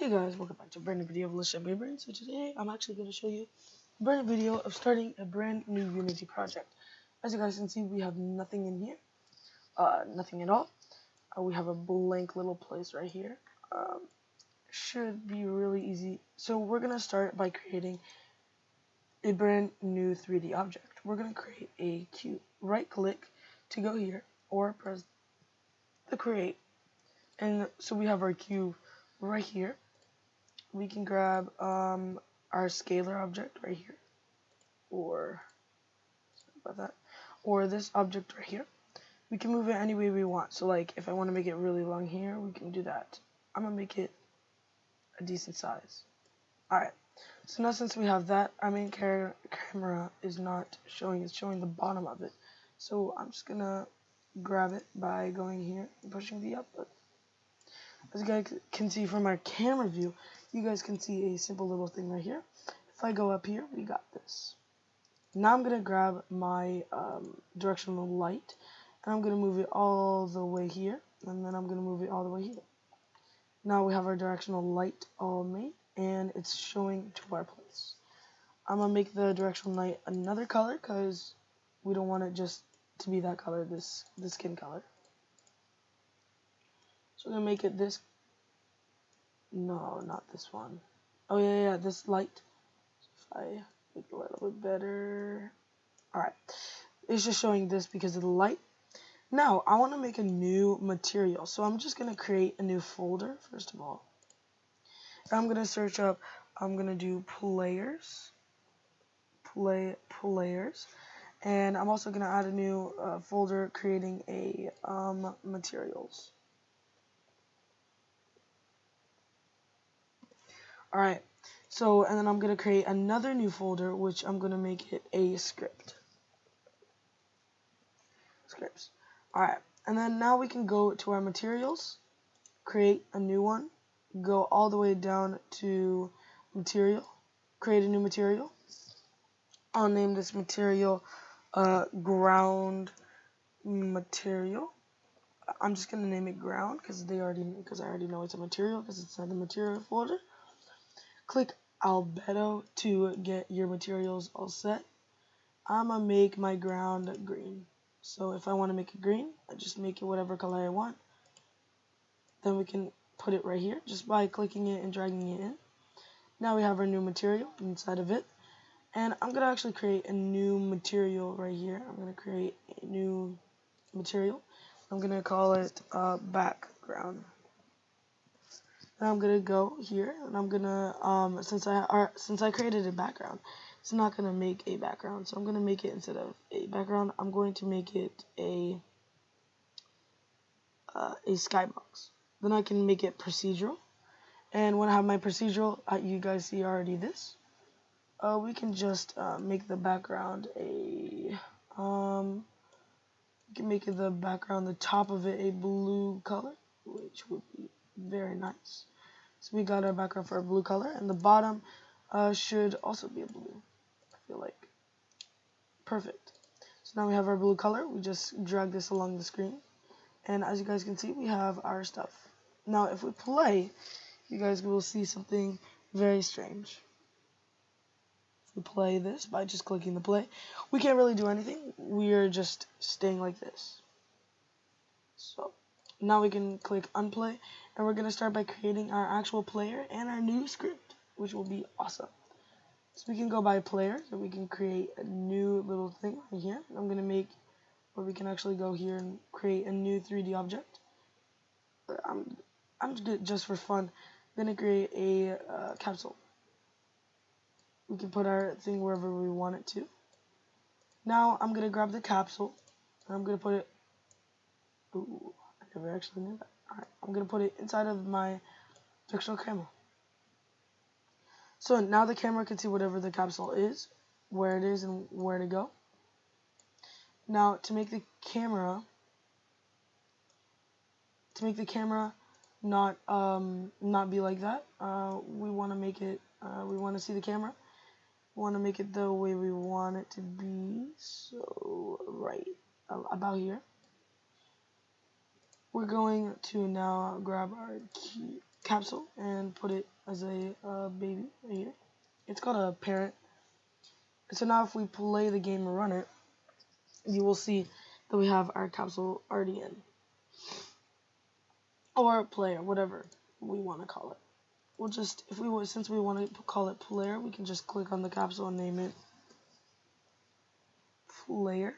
Hey guys, welcome back to a brand new video of Let's Chat Brain. So today I'm actually going to show you a brand new video of starting a brand new Unity project. As you guys can see, we have nothing in here, nothing at all. We have a blank little place right here. Should be really easy. So we're going to start by creating a brand new 3D object. We're going to create a cube. Right click to go here or press the create. And so we have our cube right here. We can grab our scalar object right here, or sorry about that, or this object right here. We can move it any way we want. So like if I want to make it really long here, we can do that. I'm gonna make it a decent size. Alright, so now since we have that, our main camera is not showing, it's showing the bottom of it. So I'm just gonna grab it by going here and pushing the up button. As you guys can see from our camera view, you guys can see a simple little thing right here. If I go up here, we got this. Now I'm going to grab my directional light, and I'm going to move it all the way here, and then I'm going to move it all the way here. Now we have our directional light all made, and it's showing to our place. I'm going to make the directional light another color, because we don't want it just to be that color, this skin color. So I'm going to make it this. No, not this one. Oh, yeah, this light. If I make it a little bit better. Alright. It's just showing this because of the light. Now, I want to make a new material. So I'm just going to create a new folder, first of all. And I'm going to search up, I'm going to do players. Players. And I'm also going to add a new folder creating a materials. Alright, so, and then I'm going to create another new folder, which I'm going to make it a scripts. Alright, and then now we can go to our materials, create a new one, go all the way down to material, create a new material. I'll name this material ground material. I'm just going to name it ground because I already know it's a material because it's in the material folder. Click albedo to get your materials all set. I'm going to make my ground green. So if I want to make it green, I just make it whatever color I want. Then we can put it right here just by clicking it and dragging it in. Now we have our new material inside of it. And I'm going to actually create a new material right here. I'm going to create a new material. I'm going to call it background. And I'm gonna go here, and I'm gonna since I created a background, it's not gonna make a background, so I'm gonna make it instead of a background. I'm going to make it a skybox. Then I can make it procedural, and when I have my procedural, you guys see already this. We can just make the background we can make it the background, the top of it a blue color, which would be very nice. So we got our background for a blue color, and the bottom should also be a blue. I feel like perfect. So now we have our blue color. We just drag this along the screen, and as you guys can see, we have our stuff. Now, if we play, you guys will see something very strange. If we play this by just clicking the play, we can't really do anything. We are just staying like this. So now we can click unplay, and we're going to start by creating our actual player and our new script, which will be awesome. So we can go by player, so we can create a new little thing right here. I'm going to make where we can actually go here and create a new 3D object. I'm just for fun going to create a capsule. We can put our thing wherever we want it to. Now I'm going to grab the capsule, and I'm going to put it... Ooh, I never actually knew that. Alright, I'm going to put it inside of my directional camera. So now the camera can see whatever the capsule is, where it is, and where to go. Now to make the camera not be like that, we want to make it, we want to see the camera. We want to make it the way we want it to be. So right about here. We're going to now grab our key. capsule and put it as a baby right here. It's called a parent. So now if we play the game and run it, you will see that we have our capsule already in. Or player, whatever we want to call it. We'll just, since we want to call it player, we can just click on the capsule and name it player.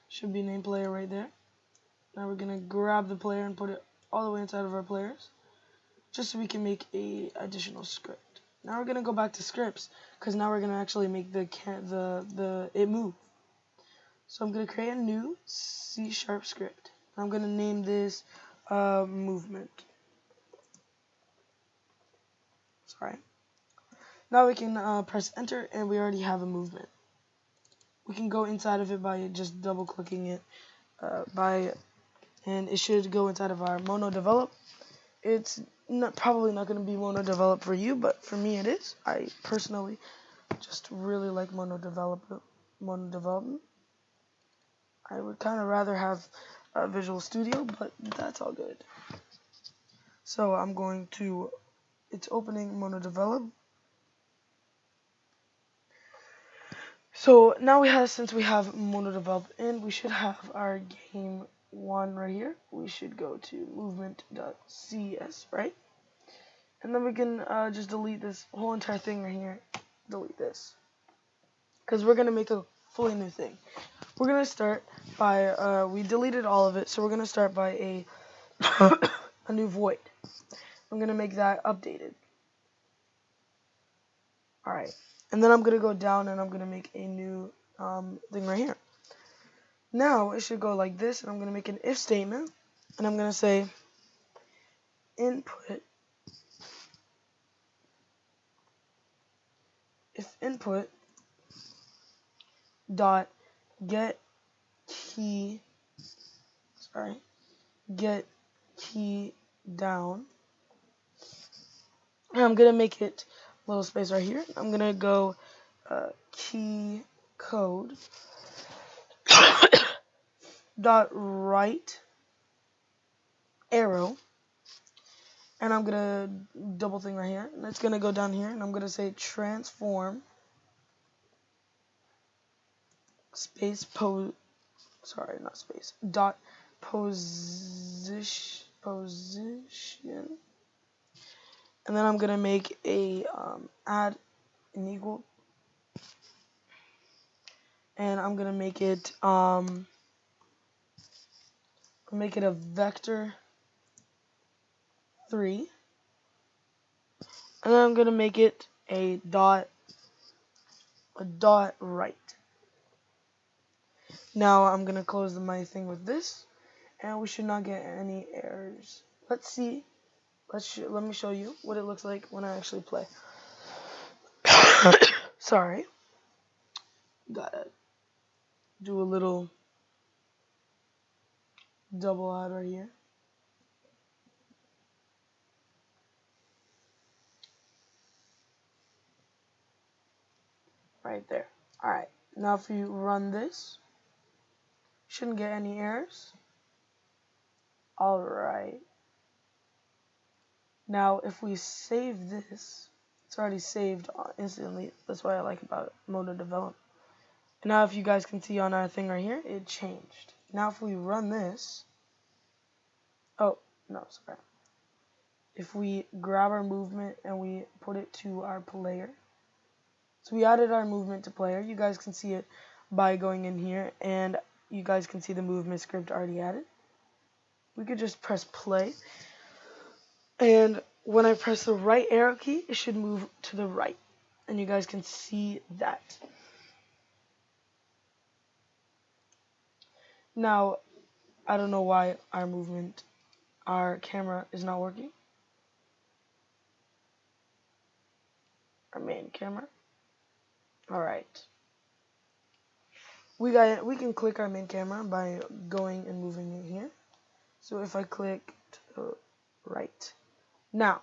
Should be named player right there. Now we're going to grab the player and put it all the way inside of our players, just so we can make a additional script. Now we're going to go back to scripts, because now we're going to actually make it move. So I'm going to create a new C# script. I'm going to name this movement. Sorry. Now we can press enter, and we already have a movement. We can go inside of it by just double clicking it and it should go inside of our mono develop. It's probably not going to be mono develop for you, but for me it is. I personally just really like mono development. I would kind of rather have Visual Studio, but that's all good. So I'm going to, it's opening mono develop. So now since we have mono develop in, we should have our game one right here. We should go to movement.cs, right? And then we can just delete this whole entire thing right here. Delete this, because we're gonna make a fully new thing. We're gonna start by we deleted all of it, so we're gonna start by a a new void. I'm gonna make that updated. All right. And then I'm going to go down and I'm going to make a new thing right here. Now it should go like this, and I'm going to make an if statement, and I'm going to say input, if input dot get key down, and I'm going to make it a little space right here. I'm going to go key code dot right arrow, and I'm gonna double thing right here, and it's gonna go down here, and I'm gonna say transform space dot position, and then I'm gonna make a add an equal, and I'm gonna make it a vector 3, and then I'm gonna make it a dot right. Now I'm gonna close my thing with this, and we should not get any errors. Let's see. Let me show you what it looks like when I actually play. Sorry. Gotta do a little double add right here. Right there. Alright, now if you run this, shouldn't get any errors. Alright. Now if we save this, it's already saved instantly. That's what I like about mono develop. And now if you guys can see on our thing right here, it changed. Now if we run this, oh, no, sorry. If we grab our movement and we put it to our player, so we added our movement to player. You guys can see it by going in here, and you guys can see the movement script already added. We could just press play, and when I press the right arrow key, it should move to the right, and you guys can see that. Now, I don't know why our camera is not working. Our main camera. Alright. We can click our main camera by going and moving it here. So if I click to the right. Now,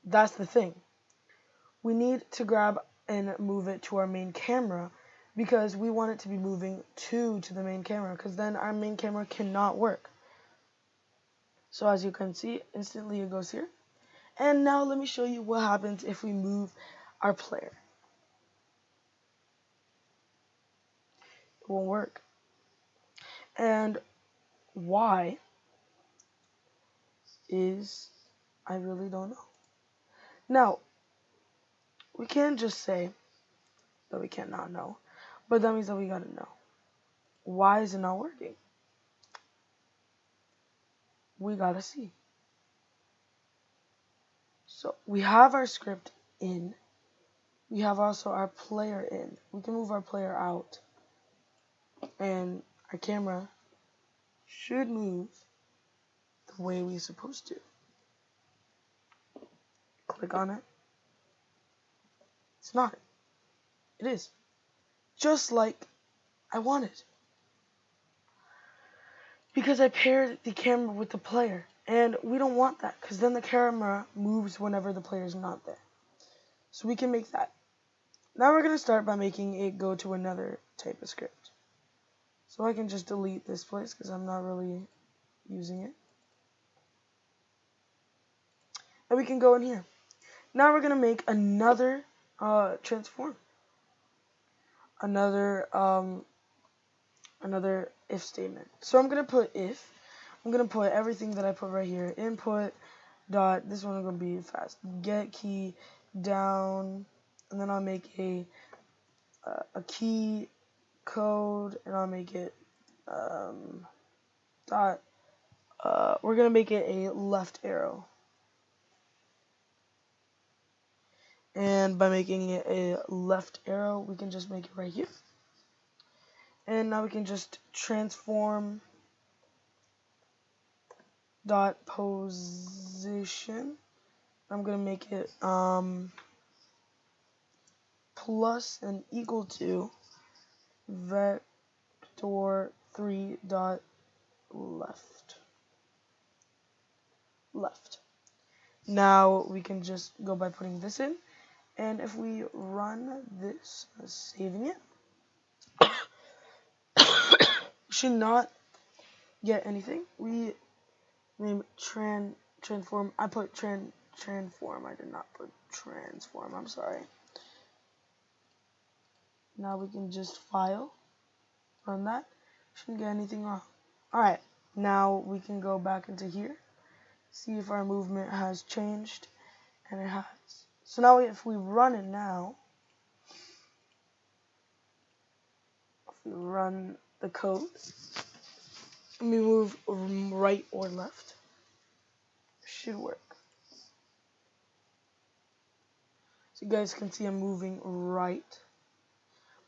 that's the thing. We need to grab and move it to our main camera because we want it to be moving to the main camera, because then our main camera cannot work. So as you can see, instantly it goes here. And now let me show you what happens if we move our player. It won't work. And why is, I really don't know. Now, we can't just say that we cannot know, but that means that we gotta know. Why is it not working? We gotta see. So we have our script in. We have also our player in. We can move our player out, and our camera should move the way we're supposed to. Click on it. It's not. It is. Just like I wanted. Because I paired the camera with the player. And we don't want that, because then the camera moves whenever the player is not there. So we can make that. Now we're going to start by making it go to another type of script. So I can just delete this place because I'm not really using it. And we can go in here. Now we're going to make another transform. Another if statement. So I'm going to put if. I'm going to put everything that I put right here. Input dot, this one is going to be fast. Get key down, and then I'll make a key code, and I'll make it dot. We're going to make it a left arrow. And by making it a left arrow, we can just make it right here. And now we can just transform dot position. I'm going to make it plus and equal to vector 3 dot left. Now we can just go by putting this in, and if we run this, saving it, should not get anything. We name transform. I put transform. I did not put transform. I'm sorry. Now we can just file, run that. Shouldn't get anything wrong. Alright, now we can go back into here, see if our movement has changed, and it has. So now if we run it now, if we run the code, and we move right or left, it should work. So you guys can see I'm moving right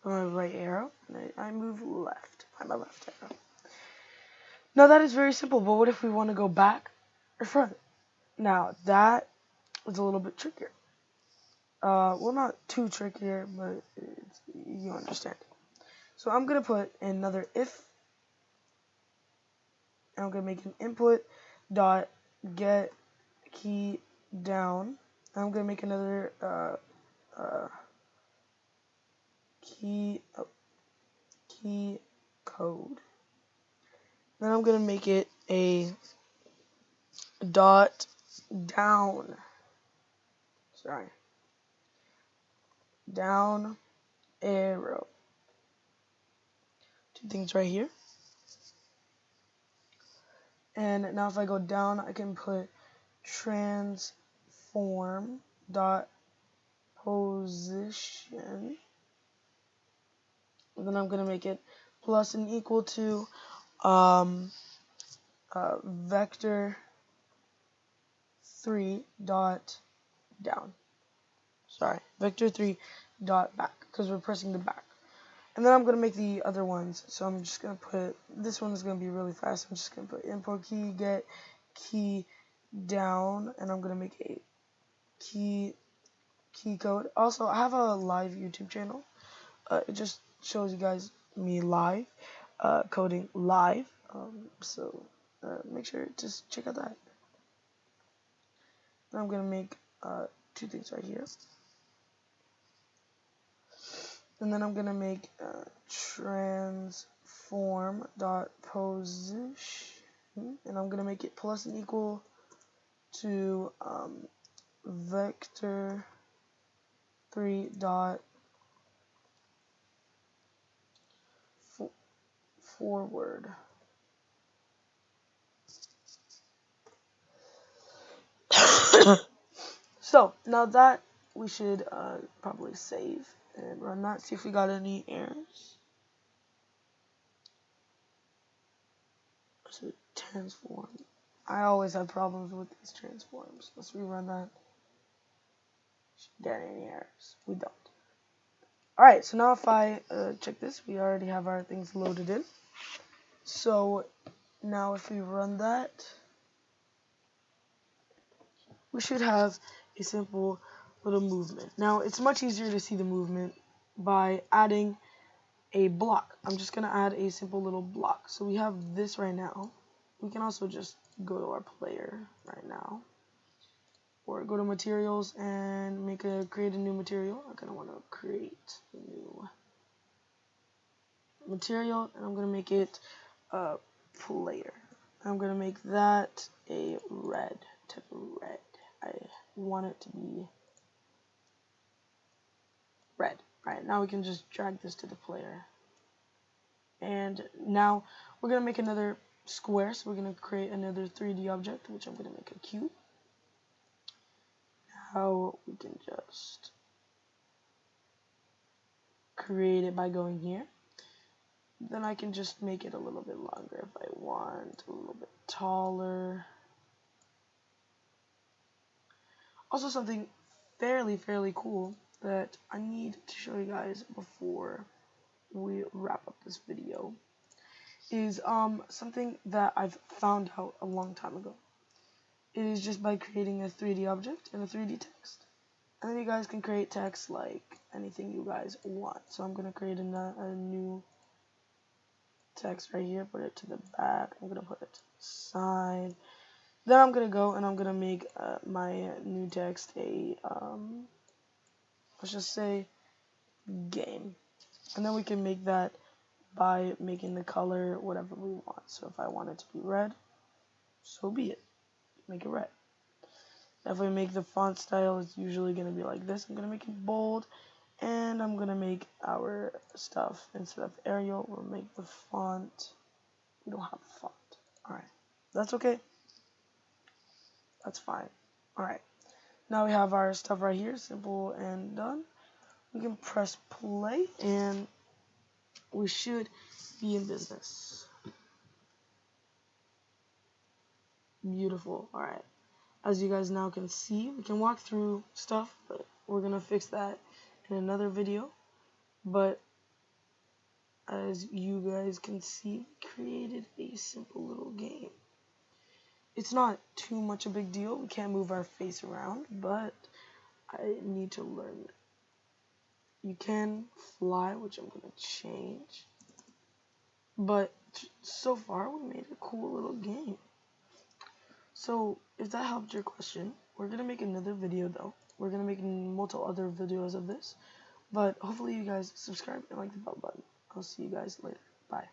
by my right arrow, and I move left by my left arrow. Now that is very simple, but what if we want to go back or front? Now that is a little bit trickier. Well, not too trickier, but you understand. So I'm going to put another if, and I'm going to make an input dot get key down. And I'm going to make another key code. Then I'm going to make it a dot down. Sorry. Down arrow. Two things right here. And now if I go down, I can put transform dot position. And then I'm going to make it plus and equal to vector 3 dot down. Sorry, vector 3 dot back, because we're pressing the back. And then I'm going to make the other ones. So I'm just going to put, this one is going to be really fast. I'm just going to put import key, get key down, and I'm going to make a key code. Also, I have a live YouTube channel. It just shows you guys me live, coding live. So make sure to just check out that. Then I'm going to make two things right here. And then I'm going to make transform.position, and I'm going to make it plus and equal to vector 3 dot forward. So now that we should probably save and run that, see if we got any errors. So transform. I always have problems with these transforms. Let's rerun that. Should get any errors? We don't. Alright, so now if I check this, we already have our things loaded in. So now if we run that, we should have a simple little movement. Now it's much easier to see the movement by adding a block. I'm just going to add a simple little block. So we have this right now. We can also just go to our player right now, or go to materials and create a new material. I'm going to want to create a new material, and I'm going to make it a player. I'm going to make that a red, type of red. I want it to be red. Right, now we can just drag this to the player. And now we're going to make another square, so we're going to create another 3D object, which I'm going to make a cube. Now we can just create it by going here. Then I can just make it a little bit longer if I want, a little bit taller. Also something fairly cool that I need to show you guys before we wrap up this video is something that I've found out a long time ago. It is just by creating a 3D object and a 3D text. And then you guys can create text like anything you guys want. So I'm going to create a new text right here, put it to the back. I'm going to put it to the side. Then I'm going to go and I'm going to make my new text a, let's just say, game. And then we can make that by making the color whatever we want. So if I want it to be red, so be it. Make it red. If we make the font style, it's usually going to be like this. I'm going to make it bold. And I'm going to make our stuff, instead of Arial, we'll make the font. We don't have a font. Alright. That's okay. That's fine. Alright. Now we have our stuff right here. Simple and done. We can press play and we should be in business. Beautiful. Alright. As you guys now can see, we can walk through stuff, but we're going to fix that in another video. But as you guys can see, we created a simple little game. It's not too much a big deal. We can't move our face around, but I need to learn. You can fly, which I'm going to change. But so far, we made a cool little game. So if that helped your question, we're going to make another video though. We're going to make multiple other videos of this. But hopefully you guys subscribe and like the bell button. I'll see you guys later. Bye.